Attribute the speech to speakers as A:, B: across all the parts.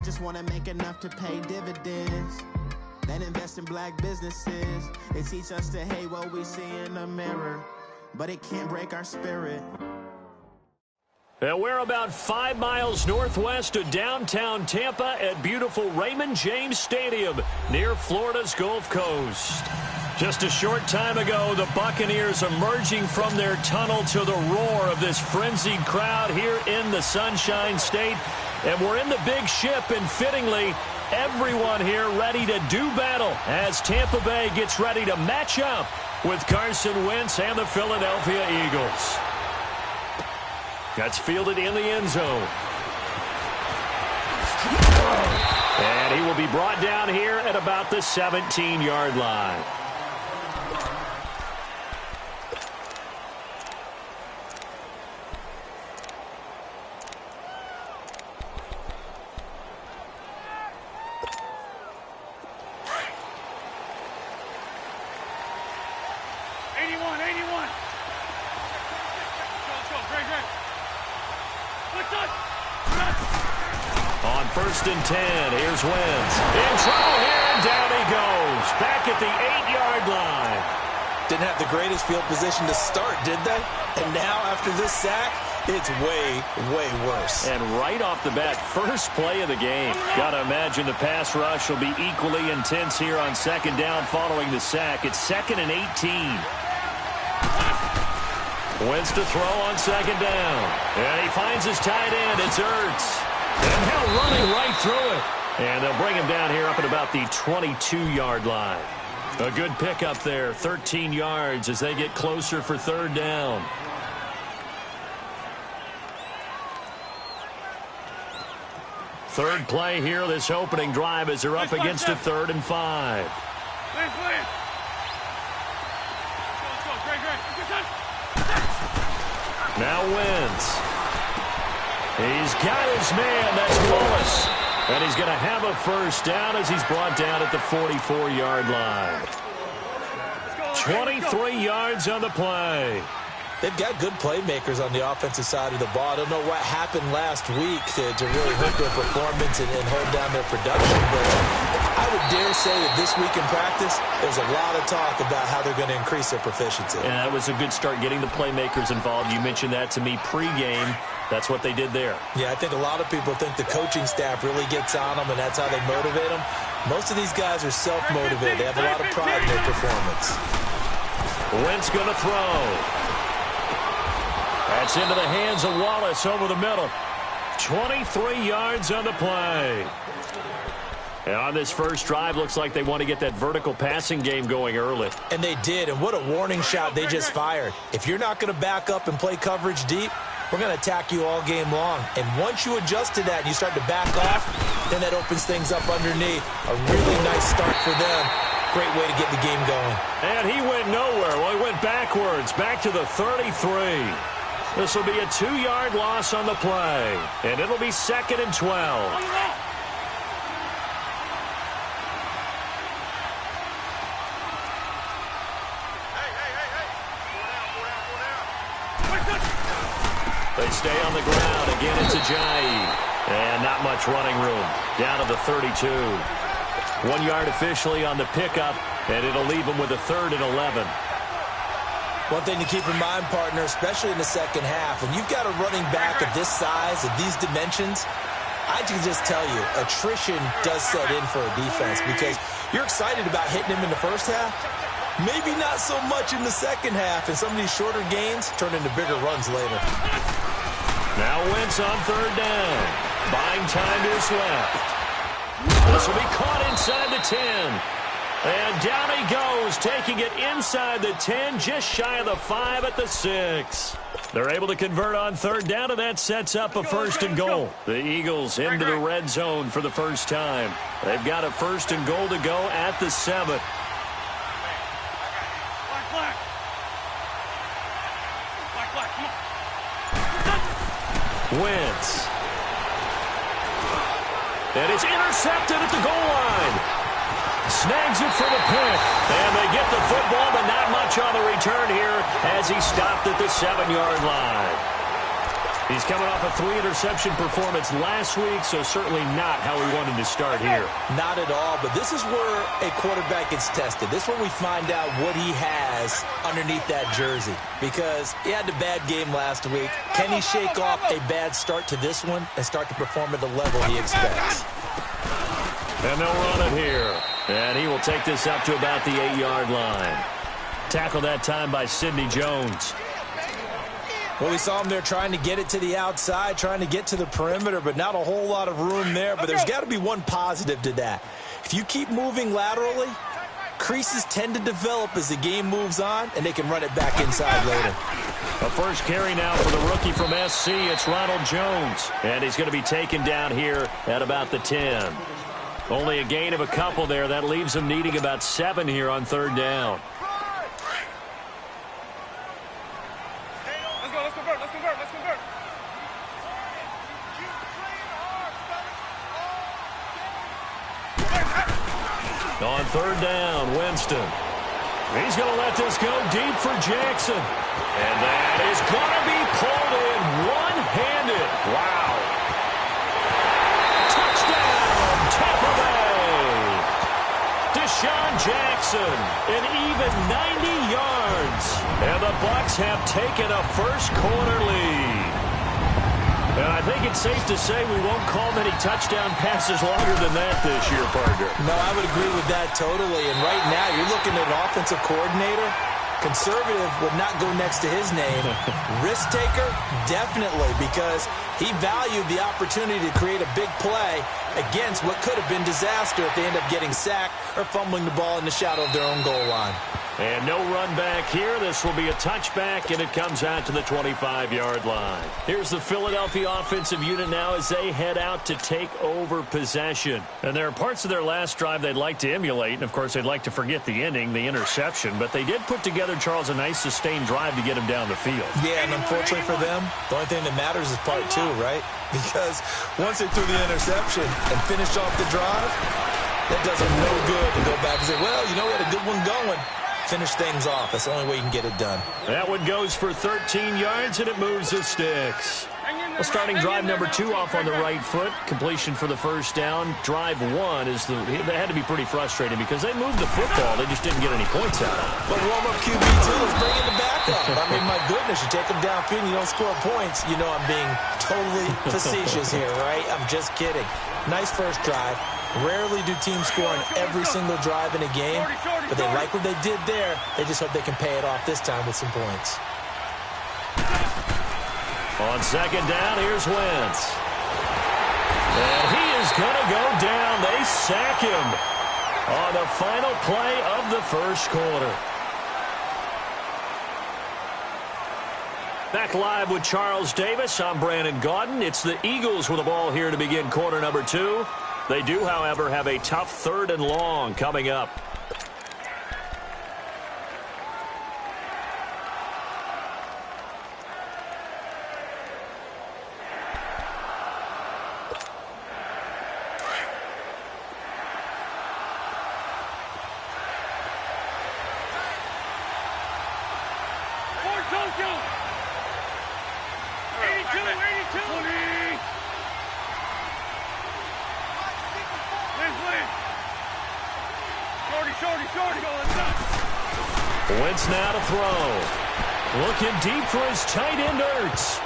A: just want to make enough to pay dividends. Then invest in black businesses. They teach us to hate what we see in the mirror, but it can't break our spirit.
B: And we're about 5 miles northwest of downtown Tampa at beautiful Raymond James Stadium near Florida's Gulf Coast. Just a short time ago, the Buccaneers emerging from their tunnel to the roar of this frenzied crowd here in the Sunshine State. And we're in the big ship, and fittingly, everyone here ready to do battle as Tampa Bay gets ready to match up with Carson Wentz and the Philadelphia Eagles. That's fielded in the end zone. And he will be brought down here at about the 17-yard line. On 1st and 10, here's Wentz. In trouble here, and down he goes. Back at the 8-yard line.
C: Didn't have the greatest field position to start, did they? And now, after this sack, it's way, way worse.
B: And right off the bat, first play of the game. Got to imagine the pass rush will be equally intense here on 2nd down following the sack. It's 2nd and 18. Wentz to throw on 2nd down. And he finds his tight end. It's Ertz. And now running right through it. And they'll bring him down here up at about the 22-yard line. A good pickup there, 13 yards as they get closer for 3rd down. Third play here, this opening drive as they're up against a 3rd and 5. Now Wentz. He's got his man, that's Wallace. And he's going to have a 1st down as he's brought down at the 44-yard line. 23 yards on the play.
C: They've got good playmakers on the offensive side of the ball. I don't know what happened last week to really hurt their performance and hold down their production, but I would dare say that this week in practice, there's a lot of talk about how they're going to increase their proficiency.
B: And that was a good start getting the playmakers involved. You mentioned that to me pregame. That's what they did there.
C: Yeah, I think a lot of people think the coaching staff really gets on them, and that's how they motivate them. Most of these guys are self-motivated. They have a lot of pride in their performance.
B: Wentz going to throw. That's into the hands of Wallace over the middle. 23 yards on the play. And on this first drive, looks like they want to get that vertical passing game going early.
C: And they did, and what a warning shot they just fired. If you're not going to back up and play coverage deep, we're going to attack you all game long. And once you adjust to that and you start to back off, then that opens things up underneath. A really nice start for them. Great way to get the game going.
B: And he went nowhere. Well, he went backwards, back to the 33. This will be a 2-yard loss on the play. And it'll be 2nd and 12. They stay on the ground. Again, it's Ajayi. And not much running room. Down to the 32. 1 yard officially on the pickup, and it'll leave them with a 3rd and 11.
C: One thing to keep in mind, partner, especially in the second half, when you've got a running back of this size, of these dimensions, I can just tell you, attrition does set in for a defense because you're excited about hitting him in the first half. Maybe not so much in the second half, and some of these shorter gains turn into bigger runs later.
B: Now Wentz on 3rd down. Buying time to his left. This will be caught inside the 10. And down he goes, taking it inside the 10, just shy of the 5 at the 6. They're able to convert on 3rd down, and that sets up a 1st and goal. The Eagles into the red zone for the first time. They've got a 1st and goal to go at the 7. Wentz. And it's intercepted at the goal line. Snags it for the pick. And they get the football, but not much on the return here as he stopped at the 7-yard line. He's coming off a 3-interception performance last week, so certainly not how we wanted to start here.
C: Not at all, but this is where a quarterback gets tested. This is where we find out what he has underneath that jersey, because he had a bad game last week. Can he shake off a bad start to this one and start to perform at the level he expects?
B: And they'll run it here. And he will take this up to about the 8-yard line. Tackled that time by Sidney Jones.
C: Well, we saw him there trying to get it to the outside, trying to get to the perimeter, but not a whole lot of room there. But there's got to be one positive to that. If you keep moving laterally, creases tend to develop as the game moves on, and they can run it back inside later.
B: A first carry now for the rookie from SC. It's Ronald Jones, and he's going to be taken down here at about the 10. Only a gain of a couple there. That leaves him needing about 7 here on 3rd down. On 3rd down, Winston. He's going to let this go deep for Jackson. And that is going to be pulled in one-handed. Wow. Touchdown, Tampa Bay. Deshaun Jackson, an even 90 yards. And the Bucs have taken a first-quarter lead. And I think it's safe to say we won't call many touchdown passes longer than that this year, partner.
C: No, I would agree with that totally. And right now, you're looking at an offensive coordinator. Conservative would not go next to his name. Risk taker, definitely, because he valued the opportunity to create a big play against what could have been disaster if they end up getting sacked or fumbling the ball in the shadow of their own goal line.
B: And no run back here. This will be a touchback, and it comes out to the 25-yard line. Here's the Philadelphia offensive unit now as they head out to take over possession. And there are parts of their last drive they'd like to emulate, and, of course, they'd like to forget the ending, the interception. But they did put together, Charles, a nice sustained drive to get him down the field.
C: Yeah, and unfortunately for them, the only thing that matters is part 2, right? Because once they threw the interception and finished off the drive, that does them no good to go back and say, well, you know, we had a good one going. Finish things off. That's the only way you can get it done.
B: That one goes for 13 yards, and it moves the sticks. Well, starting drive number 2 off on the right foot. Completion for the first down. Drive 1 is that had to be pretty frustrating because they moved the football. They just didn't get any points out of it.
C: But warm-up QB2 is bringing the backup. I mean, my goodness, you take them downfield and you don't score points. You know I'm being totally facetious here, right? I'm just kidding. Nice first drive. Rarely do teams score on every single drive in a game, but they like what they did there. They just hope they can pay it off this time with some points.
B: On 2nd down, here's Wentz. And he is going to go down. They sack him on the final play of the first quarter. Back live with Charles Davis. I'm Brandon Gaudin. It's the Eagles with the ball here to begin quarter number 2. They do, however, have a tough 3rd and long coming up. Wentz now to throw. Looking deep for his tight end, Ertz.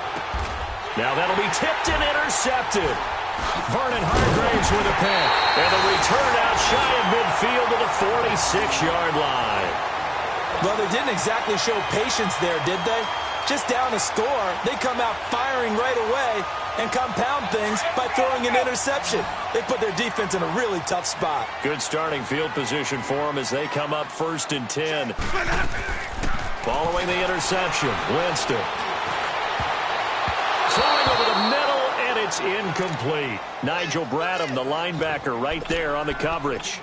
B: Now that'll be tipped and intercepted. Vernon Hargreaves with a pick. And the return out shy of midfield to the 46-yard line.
C: Well, they didn't exactly show patience there, did they? Just down a score, they come out firing right away and compound things by throwing an interception. They put their defense in a really tough spot.
B: Good starting field position for them as they come up 1st and 10. Following the interception, Winston. Throwing over the middle, and it's incomplete. Nigel Bradham, the linebacker, right there on the coverage.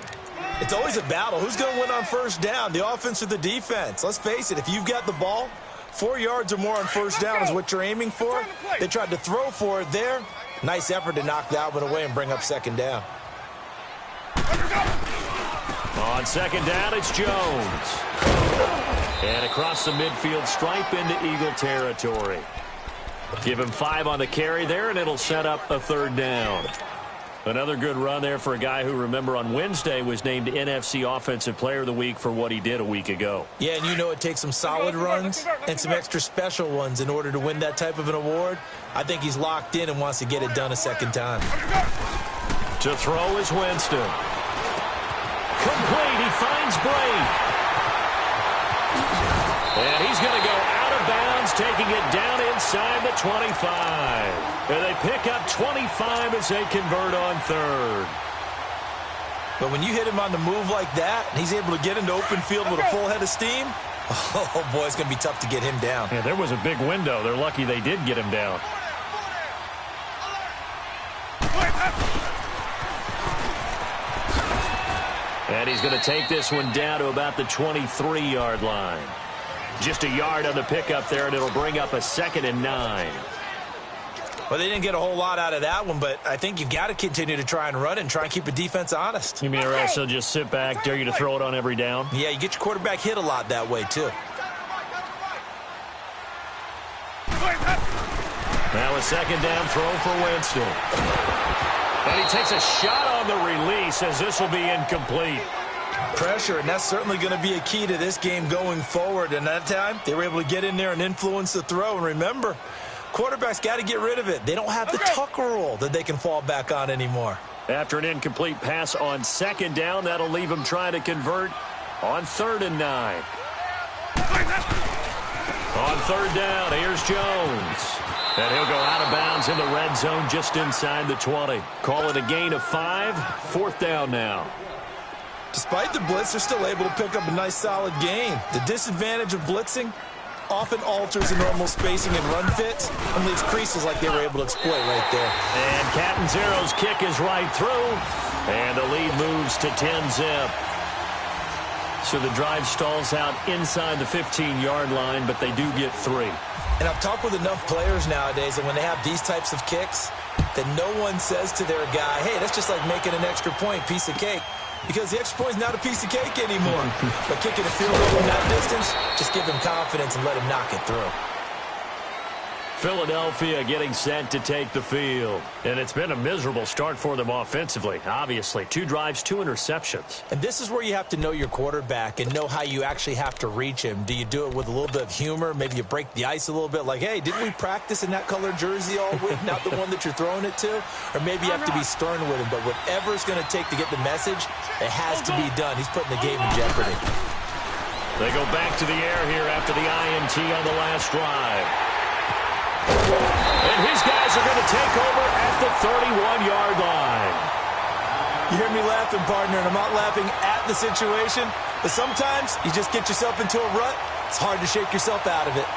C: It's always a battle. Who's going to win on 1st down, the offense or the defense? Let's face it, if you've got the ball, 4 yards or more on 1st down is what you're aiming for. They tried to throw for it there. Nice effort to knock that one away and bring up 2nd down.
B: On 2nd down, it's Jones. And across the midfield stripe into Eagle territory. Give him 5 on the carry there, and it'll set up a 3rd down. Another good run there for a guy who, remember, on Wednesday was named NFC Offensive Player of the Week for what he did a week ago.
C: Yeah, and you know it takes some solid runs and some extra special ones in order to win that type of an award. I think he's locked in and wants to get it done a second time.
B: To throw is Winston. Complete. He finds Bray. And he's going to go out of bounds, taking it down inside the 25. And they pick up 25 as they convert on 3rd.
C: But when you hit him on the move like that, and he's able to get into open field with a full head of steam, oh, boy, it's going to be tough to get him down.
B: Yeah, there was a big window. They're lucky they did get him down. And he's going to take this one down to about the 23-yard line. Just a yard on the pickup there, and it'll bring up a 2nd and 9.
C: Well, they didn't get a whole lot out of that one, but I think you've got to continue to try and run and try and keep a defense honest.
B: You mean or else they'll just sit back, dare you to throw it on every down?
C: Yeah, you get your quarterback hit a lot that way, too.
B: Now a 2nd down throw for Winston. And he takes a shot on the release as this will be incomplete.
C: Pressure, and that's certainly going to be a key to this game going forward. And that time, they were able to get in there and influence the throw. And remember, quarterbacks got to get rid of it. They don't have the Tucker rule that they can fall back on anymore.
B: After an incomplete pass on 2nd down, that'll leave him trying to convert on 3rd and 9. On 3rd down, here's Jones. And he'll go out of bounds in the red zone just inside the 20. Call it a gain of 5. 4th down now.
C: Despite the blitz, they're still able to pick up a nice, solid gain. The disadvantage of blitzing often alters the normal spacing and run fits and leaves creases like they were able to exploit right there.
B: And Catanzaro's kick is right through. And the lead moves to 10-zip. So the drive stalls out inside the 15-yard line, but they do get 3.
C: And I've talked with enough players nowadays that when they have these types of kicks, that no one says to their guy, hey, that's just like making an extra point, piece of cake. Because the extra point is not a piece of cake anymore. But kicking a field goal from that distance, just give him confidence and let him knock it through.
B: Philadelphia getting set to take the field. And it's been a miserable start for them offensively, obviously. 2 drives, 2 interceptions.
C: And this is where you have to know your quarterback and know how you actually have to reach him. Do you do it with a little bit of humor? Maybe you break the ice a little bit like, hey, didn't we practice in that color jersey all week? Not the one that you're throwing it to? Or maybe you have to be stern with him. But whatever it's going to take to get the message, it has to be done. He's putting the game in jeopardy.
B: They go back to the air here after the INT on the last drive. And his guys are going to take over at the 31-yard line.
C: You hear me laughing, partner, and I'm not laughing at the situation, but sometimes you just get yourself into a rut. It's hard to shake yourself out of it.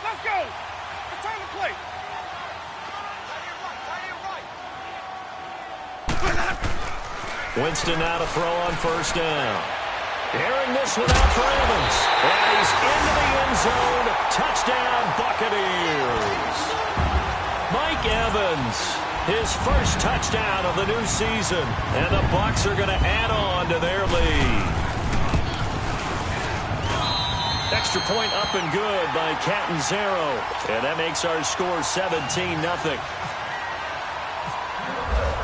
D: Let's go! Return the plate!
B: Winston now to throw on 1st down. Airing this one out for Evans. And he's into the end zone. Touchdown, Buccaneers. Mike Evans, his first touchdown of the new season. And the Bucs are going to add on to their lead. Extra point up and good by Catanzaro. And that makes our score 17-0.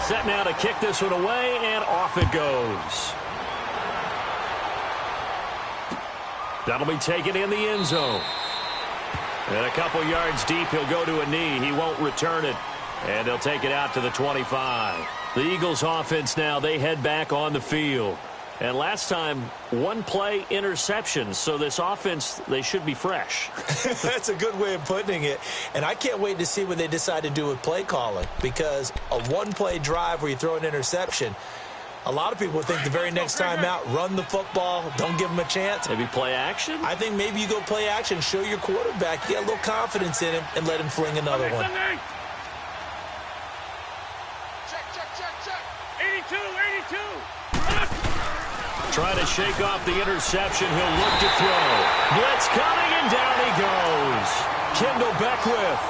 B: Set now to kick this one away, and off it goes. That'll be taken in the end zone. And a couple yards deep, he'll go to a knee. He won't return it. And they'll take it out to the 25. The Eagles offense now, they head back on the field. And last time, 1 play interception. So this offense, they should be fresh.
C: That's a good way of putting it. And I can't wait to see what they decide to do with play calling. Because a 1-play drive where you throw an interception, a lot of people think the very next time out, run the football, don't give them a chance.
B: Maybe play action?
C: I think maybe you go play action, show your quarterback, get a little confidence in him, and let him fling another one.
D: Check. 82.
B: Trying to shake off the interception. He'll look to throw. Blitz coming, and down he goes. Kendall Beckwith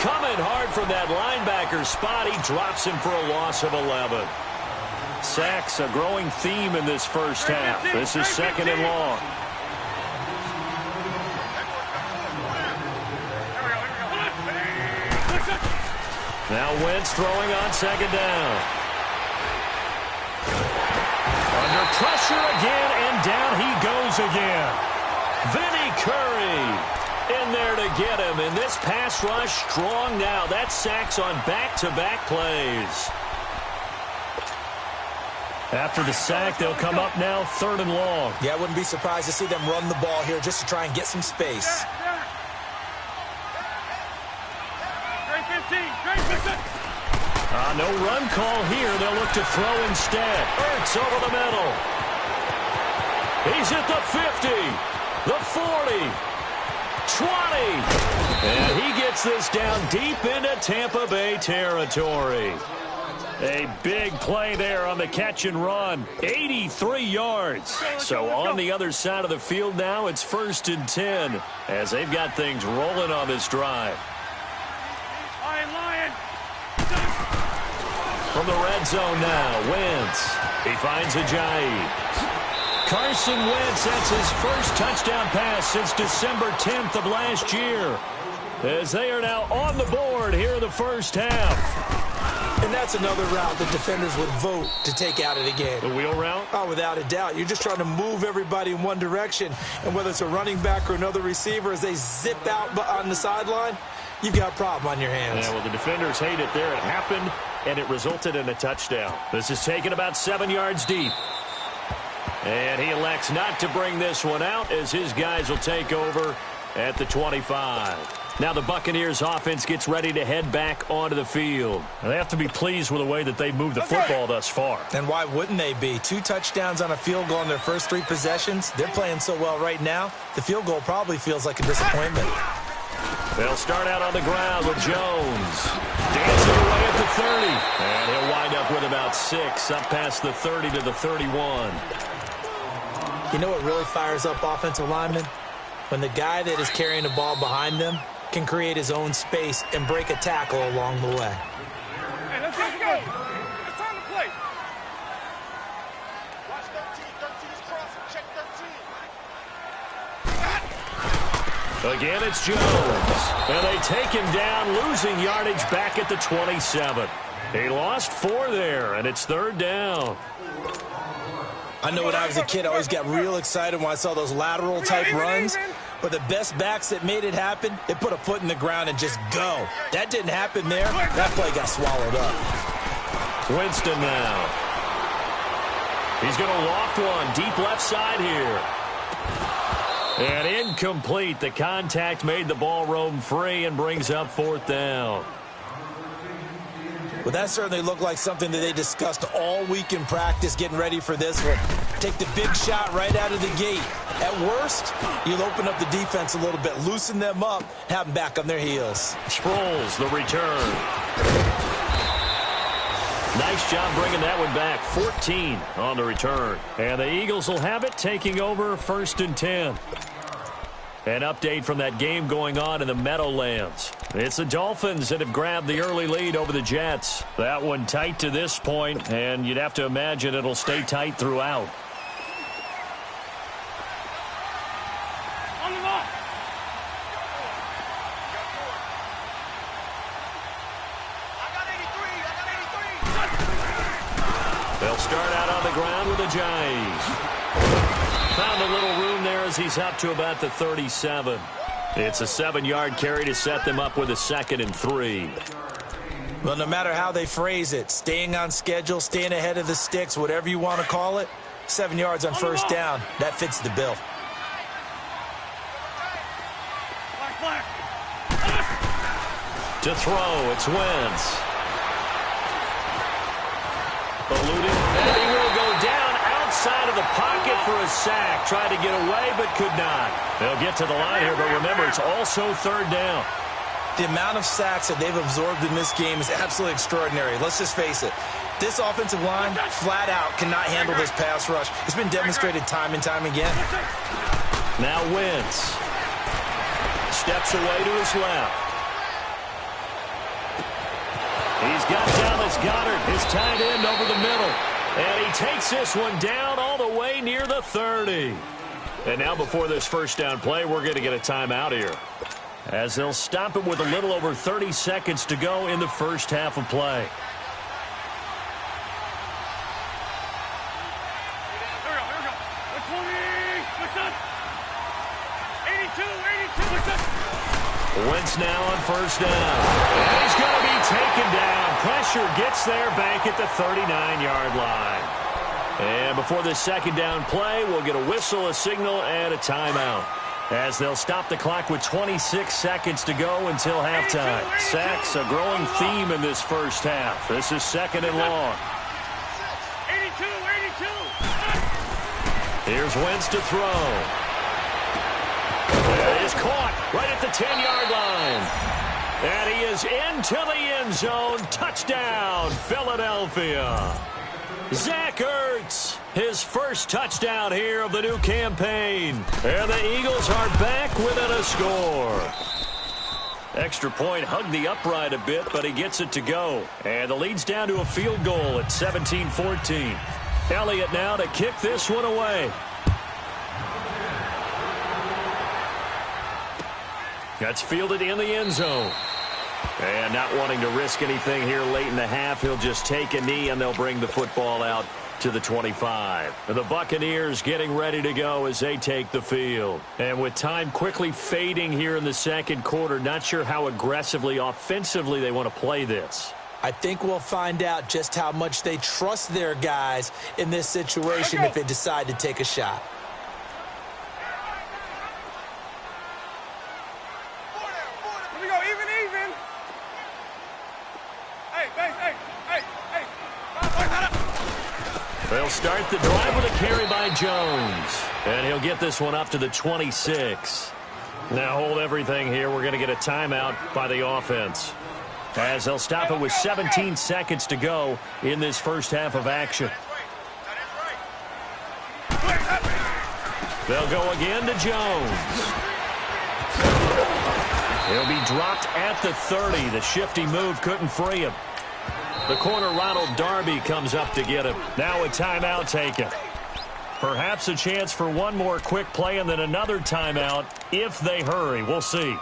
B: coming hard from that linebacker spot. He drops him for a loss of 11. Sacks, a growing theme in this first half. This is 2nd and long. Now Wentz throwing on 2nd down. Under pressure again, and down he goes again. Vinny Curry in there to get him, and this pass rush strong now. That's sacks on back-to-back plays. After the sack, they'll come up now 3rd and long.
C: Yeah, I wouldn't be surprised to see them run the ball here just to try and get some space.
B: No run call here. They'll look to throw instead. Ertz over the middle. He's at the 50, the 40, 20. And he gets this down deep into Tampa Bay territory. A big play there on the catch and run. 83 yards. So on the other side of the field now, it's 1st and 10 as they've got things rolling on this drive. From the red zone now, Wentz. He finds Ajayi. Carson Wentz, that's his first touchdown pass since December 10th of last year. As they are now on the board here in the first half.
C: And that's another route the defenders would vote to take out of the game.
B: The wheel route?
C: Oh, without a doubt. You're just trying to move everybody in one direction. And whether it's a running back or another receiver, as they zip out on the sideline, you've got a problem on your hands.
B: Yeah, well, the defenders hate it there. It happened, and it resulted in a touchdown. This is taken about 7 yards deep. And he elects not to bring this one out as his guys will take over at the 25. Now the Buccaneers offense gets ready to head back onto the field. They have to be pleased with the way that they've moved the football thus far.
C: And why wouldn't they be? 2 touchdowns on a field goal in their first 3 possessions. They're playing so well right now, the field goal probably feels like a disappointment.
B: They'll start out on the ground with Jones. Dancing away at the 30. And he'll wind up with about 6 up past the 30 to the 31.
C: You know what really fires up offensive linemen? When the guy that is carrying the ball behind them can create his own space and break a tackle along the way.
D: Hey, let's go. It's time to play. Watch 13. 13 is crossing. Check 13.
B: Again, it's Jones. And they take him down, losing yardage back at the 27. He lost 4 there, and it's 3rd down.
C: I know when I was a kid, I always got real excited when I saw those lateral-type runs. But the best backs that made it happen, they put a foot in the ground and just go. That didn't happen there. That play got swallowed up.
B: Winston now. He's going to loft one deep left side here. And incomplete. The contact made the ball roam free and brings up 4th down.
C: Well, that certainly looked like something that they discussed all week in practice getting ready for this one. Take the big shot right out of the gate. At worst, you'll open up the defense a little bit, loosen them up, have them back on their heels.
B: Sproles, the return. Nice job bringing that one back. 14 on the return. And the Eagles will have it, taking over 1st and 10. An update from that game going on in the Meadowlands. It's the Dolphins that have grabbed the early lead over the Jets. That one tight to this point, and you'd have to imagine it'll stay tight throughout.
D: On the ball. I got 83.
B: They'll start out on the ground with Ajayi. Found a little room there as he's up to about the 37. It's a 7-yard carry to set them up with a 2nd and 3.
C: Well, no matter how they phrase it, staying on schedule, staying ahead of the sticks, whatever you want to call it, 7 yards on 1st down, that fits the bill.
D: Black.
B: To throw, it's Wentz. Eluding, and he will go down outside of the pocket for a sack. Tried to get away, but could not. They'll get to the line here, but remember, it's also 3rd down.
C: The amount of sacks that they've absorbed in this game is absolutely extraordinary. Let's just face it. This offensive line, flat out, cannot handle this pass rush. It's been demonstrated time and time again.
B: Now Wentz steps away to his left. He's got Dallas Goedert, his tight end, over the middle. And he takes this one down all the way near the 30. And now before this first down play, we're going to get a timeout here, as they'll stop it with a little over 30 seconds to go in the first half of play. Wentz now on first down. And he's going to be taken down. Pressure gets there back at the 39-yard line. And before this second down play, we'll get a whistle, a signal, and a timeout, as they'll stop the clock with 26 seconds to go until halftime. Sacks, a growing theme in this first half. This is second and long.
D: 82.
B: Here's Wentz to throw. It is caught right at the 10-yard line. And he is into the end zone. Touchdown, Philadelphia. Zach Ertz, his first touchdown here of the new campaign. And the Eagles are back within a score. Extra point hugged the upright a bit, but he gets it to go. And the lead's down to a field goal at 17-14. Elliott now to kick this one away. That's fielded in the end zone. And not wanting to risk anything here late in the half, he'll just take a knee and they'll bring the football out to the 25. The Buccaneers getting ready to go as they take the field. And with time quickly fading here in the second quarter, not sure how aggressively, offensively they want to play this.
C: I think we'll find out just how much they trust their guys in this situation if they decide to take a shot.
B: They'll start the drive with a carry by Jones. And he'll get this one up to the 26. Now hold everything here. We're going to get a timeout by the offense, as they'll stop it with 17 seconds to go in this first half of action. They'll go again to Jones. He'll be dropped at the 30. The shifty move couldn't free him. The corner, Ronald Darby, comes up to get him. Now a timeout taken. Perhaps a chance for one more quick play and then another timeout if they hurry. We'll see.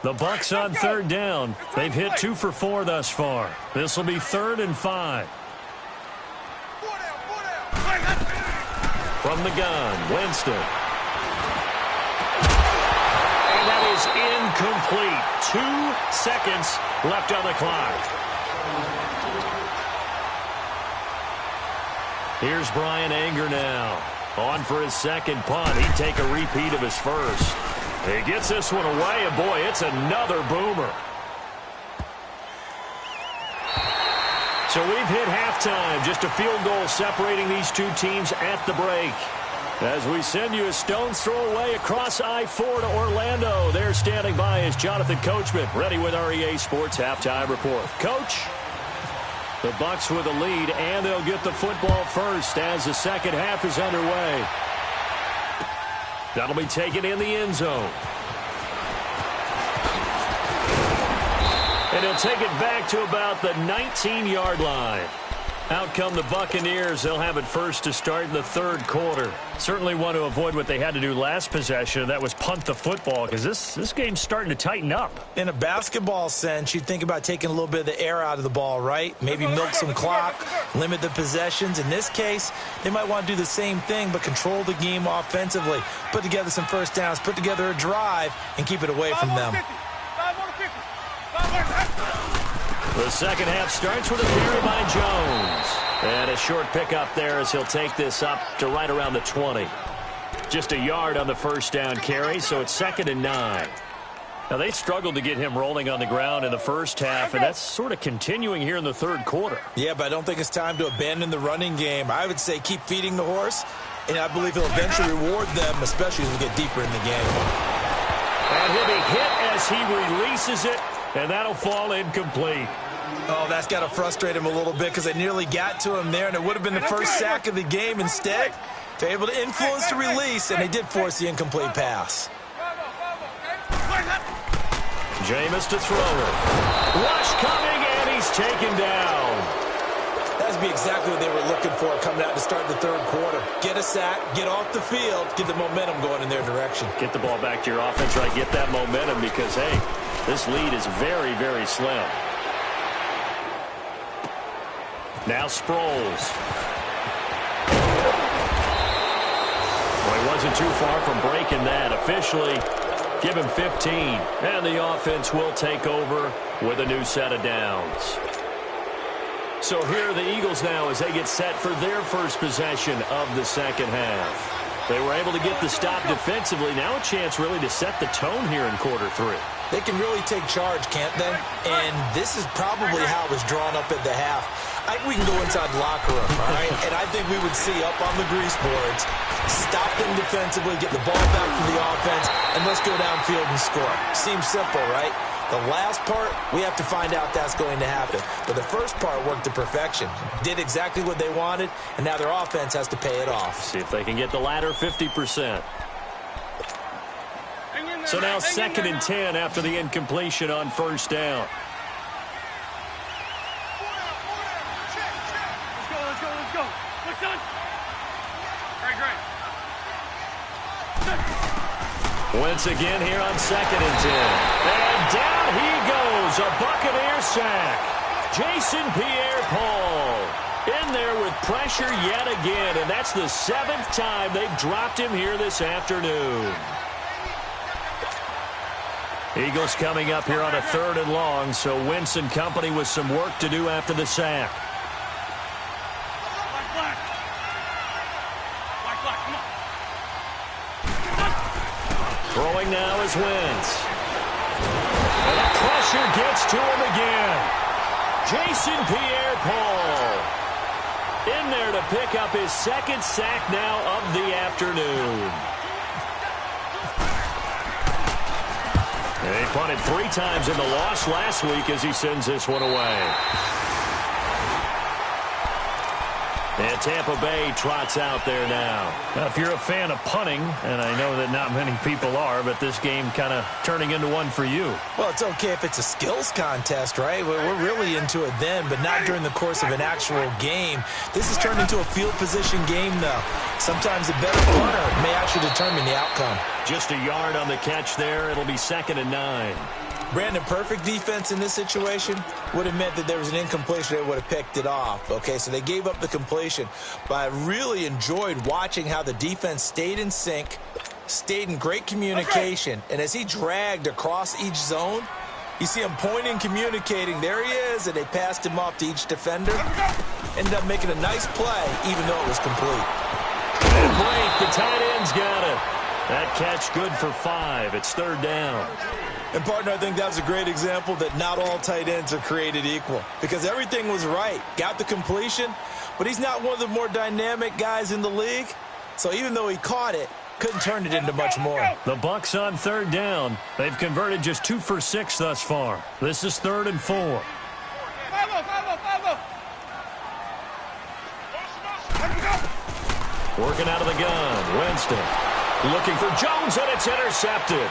B: The Bucs on third down. They've hit 2 for 4 thus far. This will be 3rd and 5. From the gun, Winston. And that is incomplete. 2 seconds left on the clock. Here's Brian Anger now. On for his second punt. He'd take a repeat of his first. He gets this one away, and boy, it's another boomer. So we've hit halftime. Just a field goal separating these two teams at the break. As we send you a stone's throw away across I-4 to Orlando. There standing by is Jonathan Coachman, ready with our EA Sports Halftime Report. Coach, the Bucs with a lead, and they'll get the football first as the second half is underway. That'll be taken in the end zone. And he'll take it back to about the 19-yard line. Out come the Buccaneers. They'll have it first to start in the third quarter. Certainly want to avoid what they had to do last possession. That was punt the football, because this game's starting to tighten up.
C: In a basketball sense, you think about taking a little bit of the air out of the ball, right? Maybe milk some clock, limit the possessions. In this case, they might want to do the same thing, but control the game offensively. Put together some first downs, put together a drive, and keep it away from them.
B: The second half starts with a carry by Jones. And a short pickup there as he'll take this up to right around the 20. Just a yard on the first down carry, so it's 2nd and 9. Now, they struggled to get him rolling on the ground in the first half, and that's sort of continuing here in the third quarter.
C: Yeah, but I don't think it's time to abandon the running game. I would say keep feeding the horse, and I believe he'll eventually reward them, especially as we get deeper in the game.
B: And he'll be hit as he releases it, and that'll fall incomplete.
C: Oh, that's got to frustrate him a little bit because they nearly got to him there, and it would have been the first sack of the game. Instead, They're able to influence the release, and they did force the incomplete pass.
B: Jameis to throw it. Rush coming, and he's taken down.
C: That would be exactly what they were looking for coming out to start the third quarter. Get a sack, get off the field, get the momentum going in their direction.
B: Get the ball back to your offense, right? Get that momentum because, hey, this lead is very, very slim. Now Sproles. Well, he wasn't too far from breaking that. Officially, give him 15. And the offense will take over with a new set of downs. So here are the Eagles now as they get set for their first possession of the second half. They were able to get the stop defensively. Now a chance really to set the tone here in quarter three.
C: They can really take charge, can't they? And this is probably how it was drawn up at the half. I think we can go inside the locker room, all right? And I think we would see up on the grease boards, stop them defensively, get the ball back from the offense, and let's go downfield and score. Seems simple, right? The last part, we have to find out that's going to happen. But the first part worked to perfection. Did exactly what they wanted, and now their offense has to pay it off.
B: See if they can get the latter 50%. So now 2nd and 10 after the incompletion on first down.
D: Let's go. What's done? Great.
B: Once again here on 2nd and 10. And down he goes. A Buccaneer sack. Jason Pierre-Paul in there with pressure yet again. And that's the 7th time they've dropped him here this afternoon. Eagles coming up here on a 3rd and long. So Wentz and company with some work to do after the sack. Throwing now is Wentz. And the pressure gets to him again. Jason Pierre-Paul in there to pick up his 2nd sack now of the afternoon. And he punted 3 times in the loss last week as he sends this one away. And Tampa Bay trots out there now. Now, if you're a fan of punting, and I know that not many people are, but this game kind of turning into one for you.
C: Well, it's okay if it's a skills contest, right? We're really into it then, but not during the course of an actual game. This has turned into a field position game, though. Sometimes a better punter may actually determine the outcome.
B: Just a yard on the catch there. It'll be 2nd and 9.
C: Brandon, perfect defense in this situation would have meant that there was an incompletion. They would have picked it off. Okay, so they gave up the completion. But I really enjoyed watching how the defense stayed in sync, stayed in great communication. And as he dragged across each zone, you see him pointing, communicating. There he is, and they passed him off to each defender. Ended up making a nice play, even though it was complete.
B: And break, the tight end's got it. That catch good for 5. It's 3rd down.
C: And, partner, I think that was a great example that not all tight ends are created equal because everything was right. Got the completion, but he's not one of the more dynamic guys in the league. So even though he caught it, couldn't turn it into much more.
B: The Bucs on 3rd down. They've converted just 2 for 6 thus far. This is 3rd and 4.
D: 5-0.
B: Working out of the gun. Winston looking for Jones, and it's intercepted.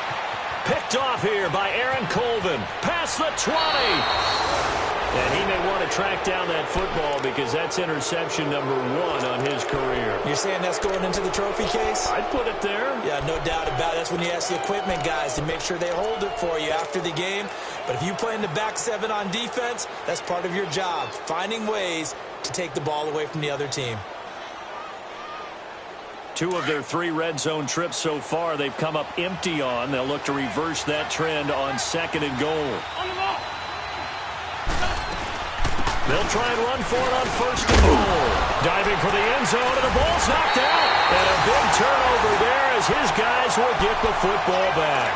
B: Picked off here by Aaron Colvin. Past the 20. And he may want to track down that football because that's interception number 1 on his career.
C: You're saying that's going into the trophy case?
B: I'd put it there.
C: Yeah, no doubt about it. That's when you ask the equipment guys to make sure they hold it for you after the game. But if you play in the back 7 on defense, that's part of your job, finding ways to take the ball away from the other team.
B: 2 of their 3 red zone trips so far they've come up empty on. They'll look to reverse that trend on 2nd and goal. They'll try and run for it on 1st and goal. Diving for the end zone, and the ball's knocked out. And a big turnover there as his guys will get the football back.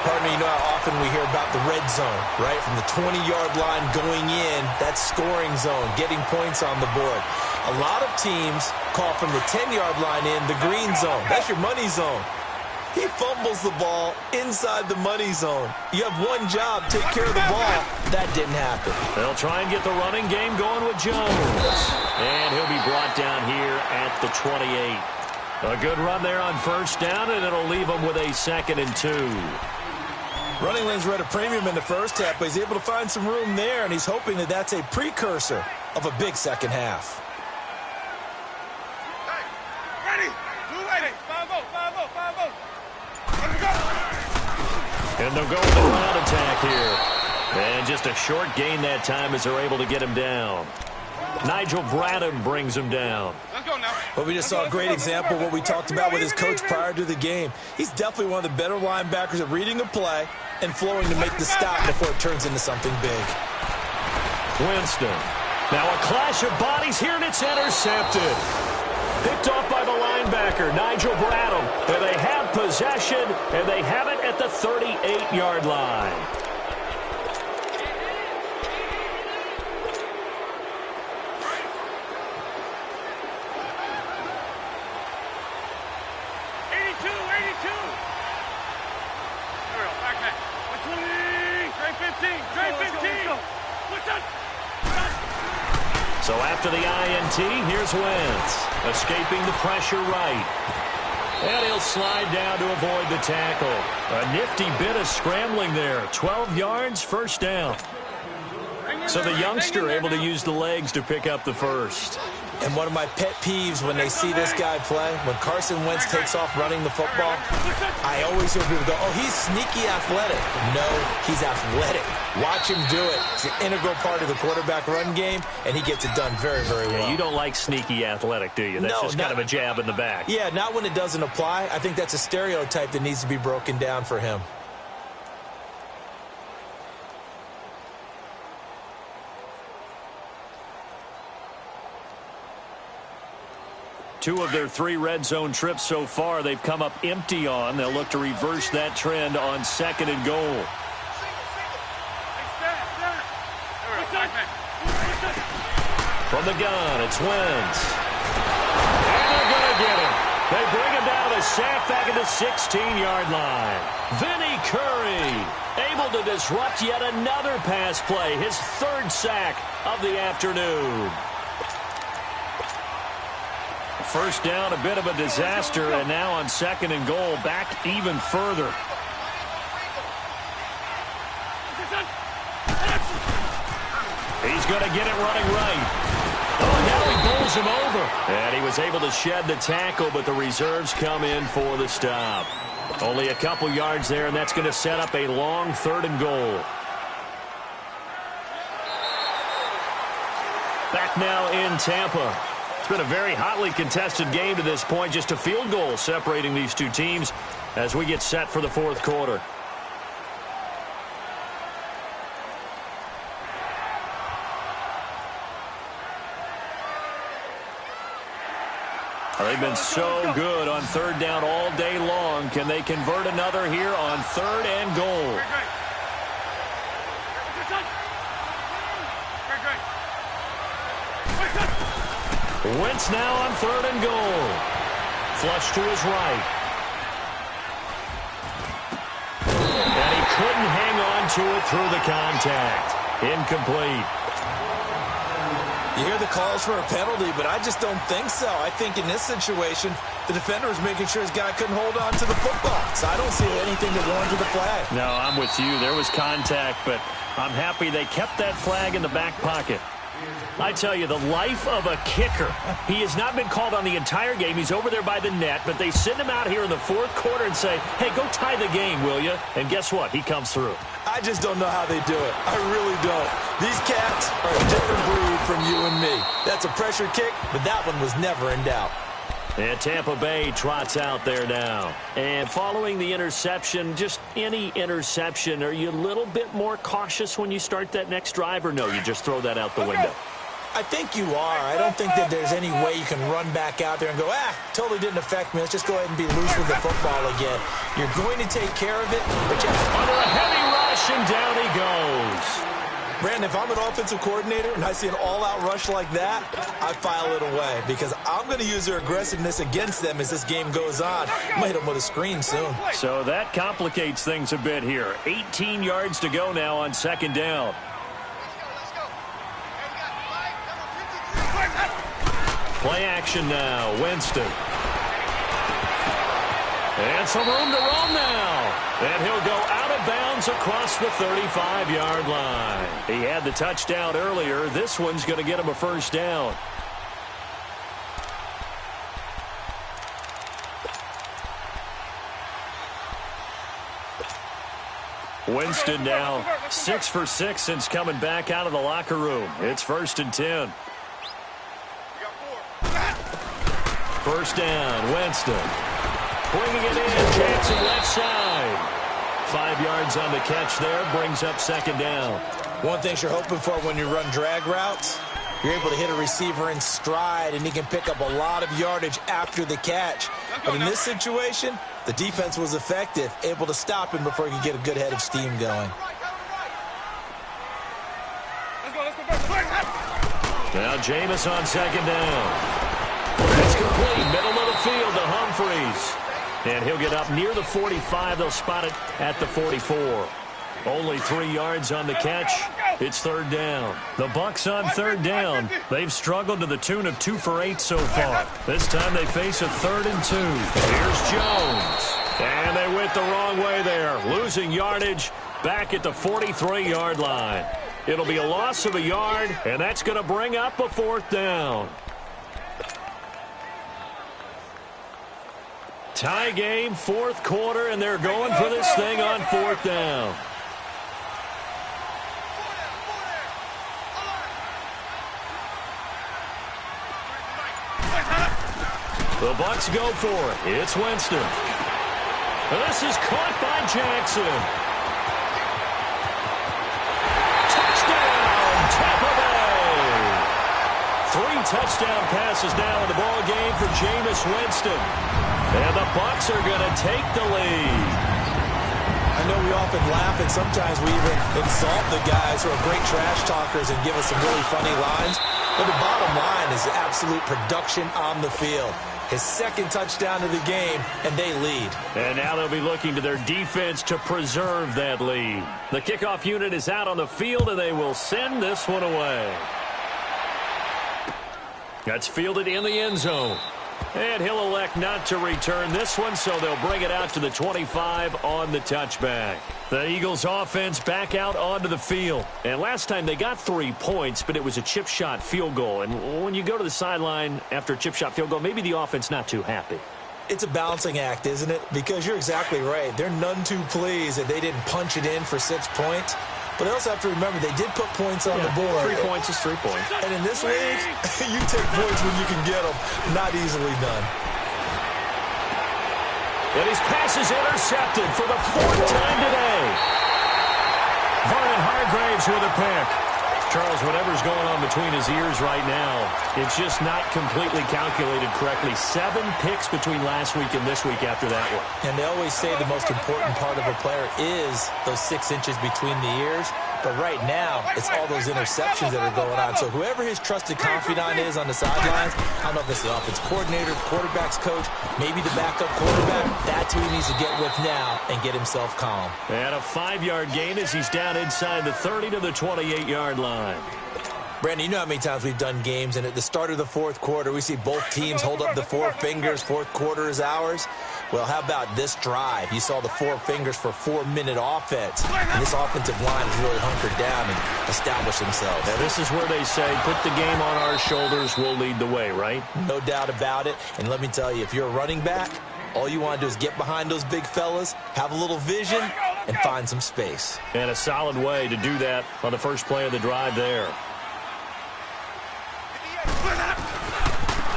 C: Partner, you know how often we hear about the red zone, right? From the 20-yard line going in, that's scoring zone, getting points on the board. A lot of teams call from the 10-yard line in the green zone. That's your money zone. He fumbles the ball inside the money zone. You have one job, take care of the ball. That didn't happen.
B: They'll try and get the running game going with Jones. And he'll be brought down here at the 28. A good run there on first down, and it'll leave him with a 2nd and 2.
C: Running lanes were at a premium in the first half, but he's able to find some room there, and he's hoping that that's a precursor of a big second half.
D: Ready? Move ready. 5-0, 5-0, 5-0. Let's go.
B: And they'll go with the ground attack here. And just a short gain that time as they're able to get him down. Nigel Bradham brings him down.
D: Let's go now.
C: But we just saw a great example of what we talked about with his coach prior to the game. He's definitely one of the better linebackers at reading a play and flowing to make the stop before it turns into something big.
B: Winston. Now a clash of bodies here, and it's intercepted. Picked off by the linebacker, Nigel Bradham. And they have possession, and they have it at the 38-yard line. So after the INT, here's Wentz, escaping the pressure right. And he'll slide down to avoid the tackle. A nifty bit of scrambling there. 12 yards, first down. So the youngster able to use the legs to pick up the first.
C: And one of my pet peeves when they see this guy play, when Carson Wentz takes off running the football, I always hear people go, oh, he's sneaky athletic. No, he's athletic. Watch him do it. It's an integral part of the quarterback run game, and he gets it done very, very well.
B: Yeah, you don't like sneaky athletic, do you? That's just kind of a jab in the back.
C: Yeah, not when it doesn't apply. I think that's a stereotype that needs to be broken down for him.
B: Two of their 3 red zone trips so far, they've come up empty on. They'll look to reverse that trend on 2nd and goal. From the gun, it's Wentz. And they're going to get him. They bring him down to the sack back at the 16-yard line. Vinny Curry able to disrupt yet another pass play, his 3rd sack of the afternoon. First down, a bit of a disaster, and now on 2nd and goal, back even further. He's going to get it running right. Oh, now he bowls him over. And he was able to shed the tackle, but the reserves come in for the stop. Only a couple yards there, and that's going to set up a long 3rd and goal. Back now in Tampa. It's been a very hotly contested game to this point. Just a field goal separating these two teams as we get set for the 4th quarter. They've been so good on 3rd down all day long. Can they convert another here on 3rd and goal? Wentz now on 3rd and goal. Flush to his right. And he couldn't hang on to it through the contact. Incomplete.
C: You hear the calls for a penalty, but I just don't think so. I think in this situation, the defender was making sure his guy couldn't hold on to the football. So I don't see anything that warranted the flag.
B: No, I'm with you. There was contact, but I'm happy they kept that flag in the back pocket. I tell you, the life of a kicker. He has not been called on the entire game. He's over there by the net, but they send him out here in the 4th quarter and say, hey, go tie the game, will you? And guess what? He comes through.
C: I just don't know how they do it. I really don't. These cats are a different breed from you and me. That's a pressure kick, but that one was never in doubt.
B: And Tampa Bay trots out there now. And following the interception, just any interception, are you a little bit more cautious when you start that next drive, or no, you just throw that out the window?
C: I think you are. I don't think that there's any way you can run back out there and go, totally didn't affect me. Let's just go ahead and be loose with the football again. You're going to take care of it, but you have to...
B: Under a heavy rush, and down he goes.
C: Brandon, if I'm an offensive coordinator and I see an all-out rush like that, I file it away because I'm going to use their aggressiveness against them as this game goes on. I'm going to hit them with a screen soon.
B: So that complicates things a bit here. 18 yards to go now on second down. Play action now. Winston. And some room to roam now. And he'll go out of bounds across the 35-yard line. He had the touchdown earlier. This one's going to get him a first down. Winston now 6 for 6 since coming back out of the locker room. It's 1st and 10. First down, Winston. Bringing it in, Jackson left side. 5 yards on the catch there, brings up second down.
C: One thing you're hoping for when you run drag routes, you're able to hit a receiver in stride, and he can pick up a lot of yardage after the catch. But in this situation, the defense was effective, able to stop him before he could get a good head of steam going.
B: Now Jameis on second down. That's complete, middle of the field to Humphreys. And he'll get up near the 45. They'll spot it at the 44. Only 3 yards on the catch. It's third down. The Bucs on third down. They've struggled to the tune of 2 for 8 so far. This time they face a 3rd and 2. Here's Jones. And they went the wrong way there. Losing yardage back at the 43-yard line. It'll be a loss of a yard, and that's going to bring up a 4th down. Tie game, 4th quarter, and they're going for this thing on 4th down. The Bucs go for it. It's Winston. This is caught by Jackson. Touchdown, Tampa Bay. 3 touchdown passes now in the ball game for Jameis Winston. And the Bucs are going to take the lead.
C: I know we often laugh, and sometimes we even insult the guys who are great trash talkers and give us some really funny lines. But the bottom line is absolute production on the field. His 2nd touchdown of the game, and they lead. And
B: now they'll be looking to their defense to preserve that lead. The kickoff unit is out on the field, and they will send this one away. That's fielded in the end zone. And he'll elect not to return this one, so they'll bring it out to the 25 on the touchback. The Eagles offense back out onto the field. And last time they got 3 points, but it was a chip shot field goal. And when you go to the sideline after a chip shot field goal, maybe the offense not too happy.
C: It's a balancing act, isn't it? Because you're exactly right. They're none too pleased that they didn't punch it in for 6 points. But they also have to remember they did put points on the board.
B: 3 points is 3 points.
C: And in this league, you take points when you can get them. Not easily done.
B: And his pass is intercepted for the 4th time today. Vernon Hargreaves with a pick. Charles, whatever's going on between his ears right now, it's just not completely calculated correctly. 7 picks between last week and this week after that one.
C: And they always say the most important part of a player is those 6 inches between the ears. But right now, it's all those interceptions that are going on. So whoever his trusted confidant is on the sidelines, I don't know if it's the offense coordinator, quarterback's coach, maybe the backup quarterback, that's who he needs to get with now and get himself calm.
B: And a 5-yard gain as he's down inside the 30 to the 28-yard line.
C: Brandon, you know how many times we've done games, and at the start of the 4th quarter, we see both teams hold up the 4 fingers, 4th quarter is ours. Well, how about this drive? You saw the 4 fingers for 4-minute offense, and this offensive line has really hunkered down and established themselves.
B: Now, this is where they say, put the game on our shoulders, we'll lead the way, right?
C: No doubt about it, and let me tell you, if you're a running back, all you want to do is get behind those big fellas, have a little vision, and find some space.
B: And a solid way to do that on the first play of the drive there.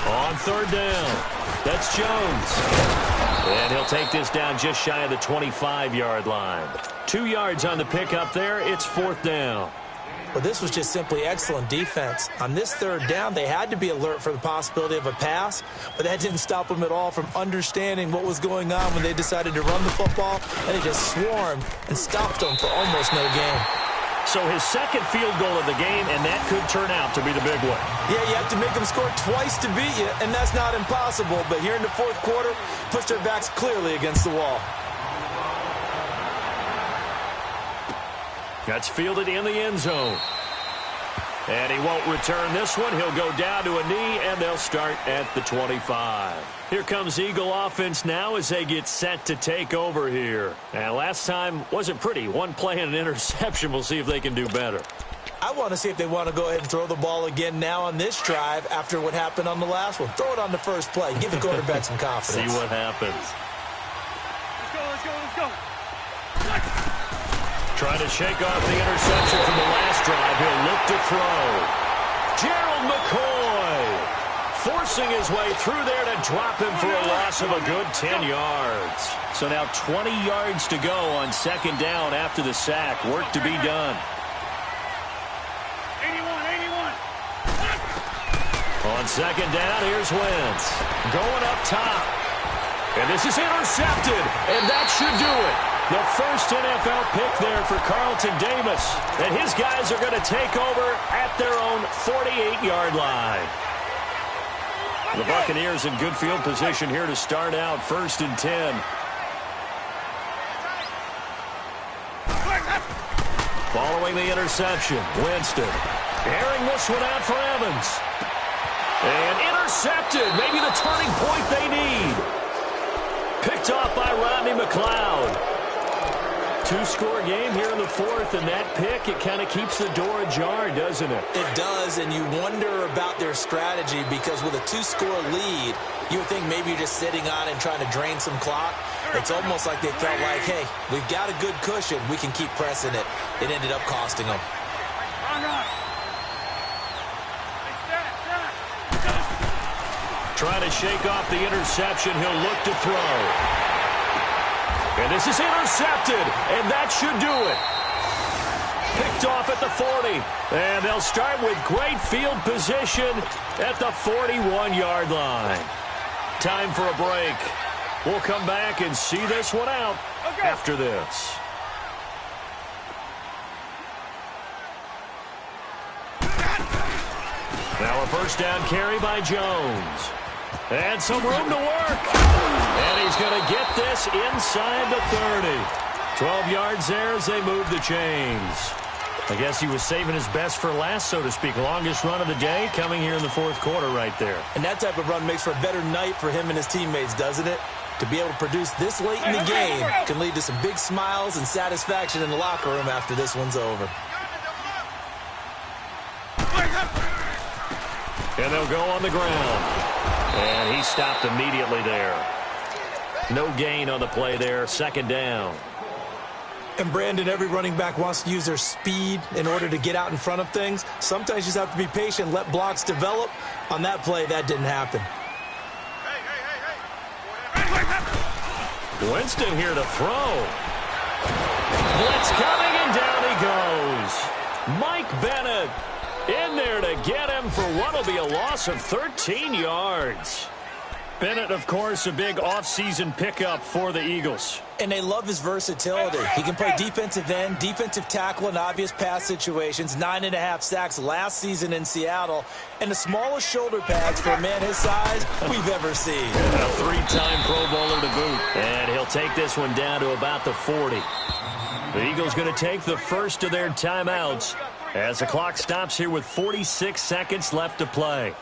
B: On 3rd down, that's Jones. And he'll take this down just shy of the 25-yard line. 2 yards on the pickup there. It's 4th down.
C: Well, this was just simply excellent defense. On this 3rd down, they had to be alert for the possibility of a pass, but that didn't stop them at all from understanding what was going on when they decided to run the football, and they just swarmed and stopped them for almost no gain.
B: So his second field goal of the game, and that could turn out to be the big one.
C: Yeah, you have to make them score twice to beat you, and that's not impossible. But here in the fourth quarter, puts their backs clearly against the wall.
B: That's fielded in the end zone. And he won't return this one. He'll go down to a knee, and they'll start at the 25. Here comes Eagle offense now as they get set to take over here. And last time wasn't pretty. One play and an interception. We'll see if they can do better.
C: I want to see if they want to go ahead and throw the ball again now on this drive after what happened on the last one. Throw it on the first play. Give the quarterback some confidence.
B: See what happens.
D: Let's go.
B: Trying to shake off the interception from the last drive. He'll look to throw. Gerald McCoy forcing his way through there to drop him for a loss of a good 10 yards. So now 20 yards to go on second down after the sack. Work to be done.
D: 81.
B: On second down, here's Wentz. Going up top. And this is intercepted. And that should do it. The first NFL pick there for Carlton Davis. And his guys are going to take over at their own 48-yard line. The Buccaneers in good field position here to start out first and 10. Following the interception, Winston airing this one out for Evans. And intercepted. Maybe the turning point they need. Picked off by Rodney McLeod. Two-score game here in the fourth, and that pick, it kind of keeps the door ajar, doesn't it?
C: It does, and you wonder about their strategy because with a two-score lead, you would think maybe you're just sitting on it and trying to drain some clock. It's almost like they felt like, hey, we've got a good cushion. We can keep pressing it. It ended up costing them.
B: Trying to shake off the interception. He'll look to throw. And this is intercepted, and that should do it. Picked off at the 40, and they'll start with great field position at the 41-yard line. Time for a break. We'll come back and see this one out after this. Now a first down carry by Jones. And some room to work. And he's going to get this inside the 30. 12 yards there as they move the chains. I guess he was saving his best for last, so to speak. Longest run of the day coming here in the fourth quarter right there.
C: And that type of run makes for a better night for him and his teammates, doesn't it? To be able to produce this late in the game can lead to some big smiles and satisfaction in the locker room after this one's over.
B: And they'll go on the ground. And he stopped immediately there. No gain on the play there. Second down.
C: And Brandon, every running back wants to use their speed in order to get out in front of things. Sometimes you just have to be patient, let blocks develop. On that play, that didn't happen.
B: Winston here to throw. Blitz coming, and down he goes. Mike Bennett in there to get him for what will be a loss of 13 yards. Bennett, of course, a big offseason pickup for the Eagles.
C: And they love his versatility. He can play defensive end, defensive tackle in obvious pass situations, 9.5 sacks last season in Seattle, and the smallest shoulder pads for a man his size we've ever seen.
B: A three-time Pro Bowler to boot. And he'll take this one down to about the 40. The Eagles going to take the first of their timeouts as the clock stops here with 46 seconds left to play.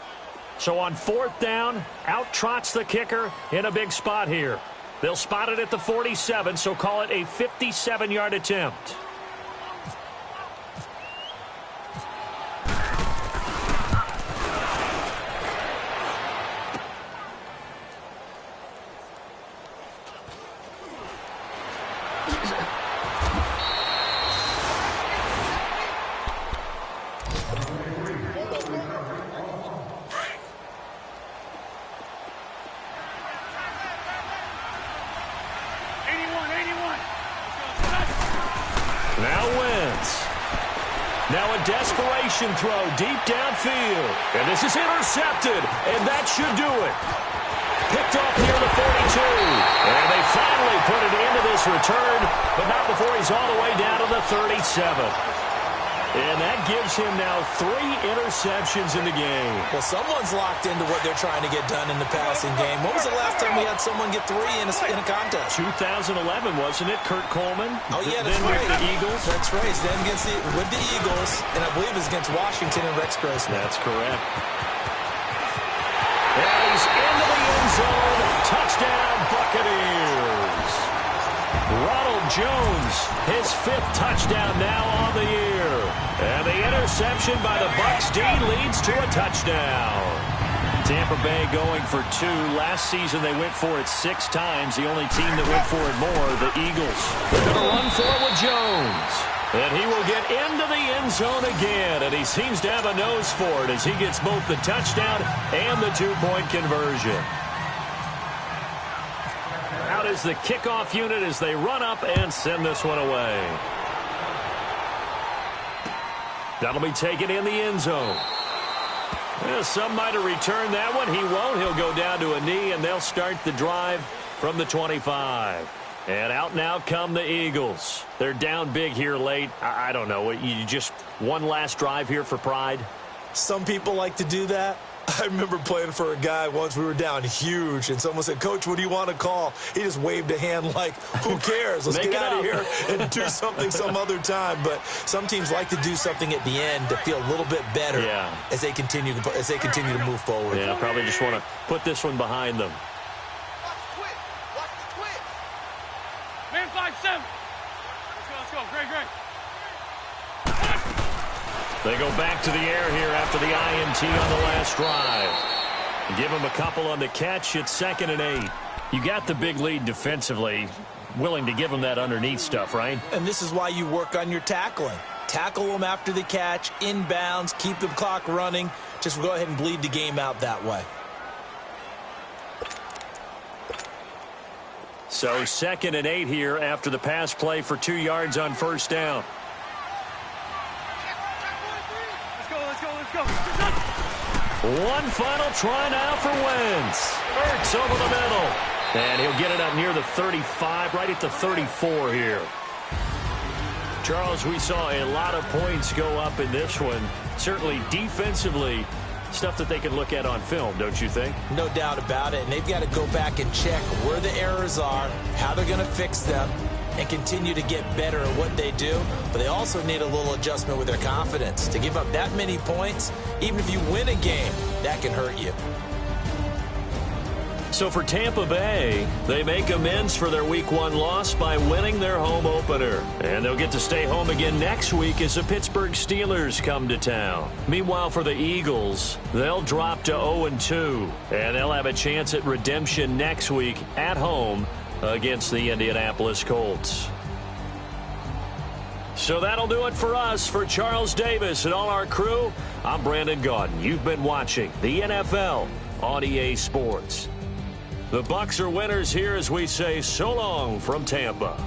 B: So on fourth down, out trots the kicker in a big spot here. They'll spot it at the 47, so call it a 57-yard attempt. Desperation throw deep downfield. And this is intercepted, and that should do it. Picked off near the 42. And they finally put it into this return, but not before he's all the way down to the 37. And that gives him now 3 interceptions in the game.
C: Well, someone's locked into what they're trying to get done in the passing game. When was the last time we had someone get 3 in a contest?
B: 2011, wasn't it? Kurt Coleman?
C: Oh, yeah, that's
B: then
C: right.
B: With the Eagles.
C: That's right. Then with the Eagles, and I believe it's against Washington and Rex Grossman.
B: That's correct. And he's into the end zone. Touchdown, Buccaneers. Ronald Jones, his 5th touchdown now on the year. And the interception by the Bucs D leads to a touchdown. Tampa Bay going for 2. Last season they went for it 6 times. The only team that went for it more, the Eagles. They're going to run for it with Jones. And he will get into the end zone again. And he seems to have a nose for it as he gets both the touchdown and the 2-point conversion. Out is the kickoff unit as they run up and send this one away. That'll be taken in the end zone. Well, some might have returned that one. He won't. He'll go down to a knee, and they'll start the drive from the 25. And out now come the Eagles. They're down big here late. I don't know. You just one last drive here for pride?
C: Some people like to do that. I remember playing for a guy once. We were down huge, and someone said, "Coach, what do you want to call?" He just waved a hand like, who cares? Let's get out of here and do something some other time. But some teams like to do something at the end to feel a little bit better as they continue to move forward.
B: Yeah, probably just want to put this one behind them.
D: Watch the twitch. Man 5-7. Let's go. Great.
B: They go back to the air here after the INT on the last drive. Give them a couple on the catch. It's 2nd and 8. You got the big lead defensively. Willing to give them that underneath stuff, right?
C: And this is why you work on your tackling. Tackle them after the catch, inbounds, keep the clock running. Just go ahead and bleed the game out that way.
B: So 2nd and 8 here after the pass play for 2 yards on 1st down.
D: Let's go.
B: One final try now for Wentz. Ertz over the middle. And he'll get it up near the 35, right at the 34 here. Charles, we saw a lot of points go up in this one. Certainly defensively, stuff that they can look at on film, don't you think?
C: No doubt about it. And they've got to go back and check where the errors are, how they're going to fix them, and continue to get better at what they do. But they also need a little adjustment with their confidence. To give up that many points, even if you win a game, that can hurt you.
B: So for Tampa Bay, they make amends for their Week 1 loss by winning their home opener. And they'll get to stay home again next week as the Pittsburgh Steelers come to town. Meanwhile, for the Eagles, they'll drop to 0-2. And they'll have a chance at redemption next week at home against the Indianapolis Colts. So that'll do it for us. For Charles Davis and all our crew, I'm Brandon Gaudin. You've been watching the NFL on EA Sports. The Bucs are winners here as we say so long from Tampa.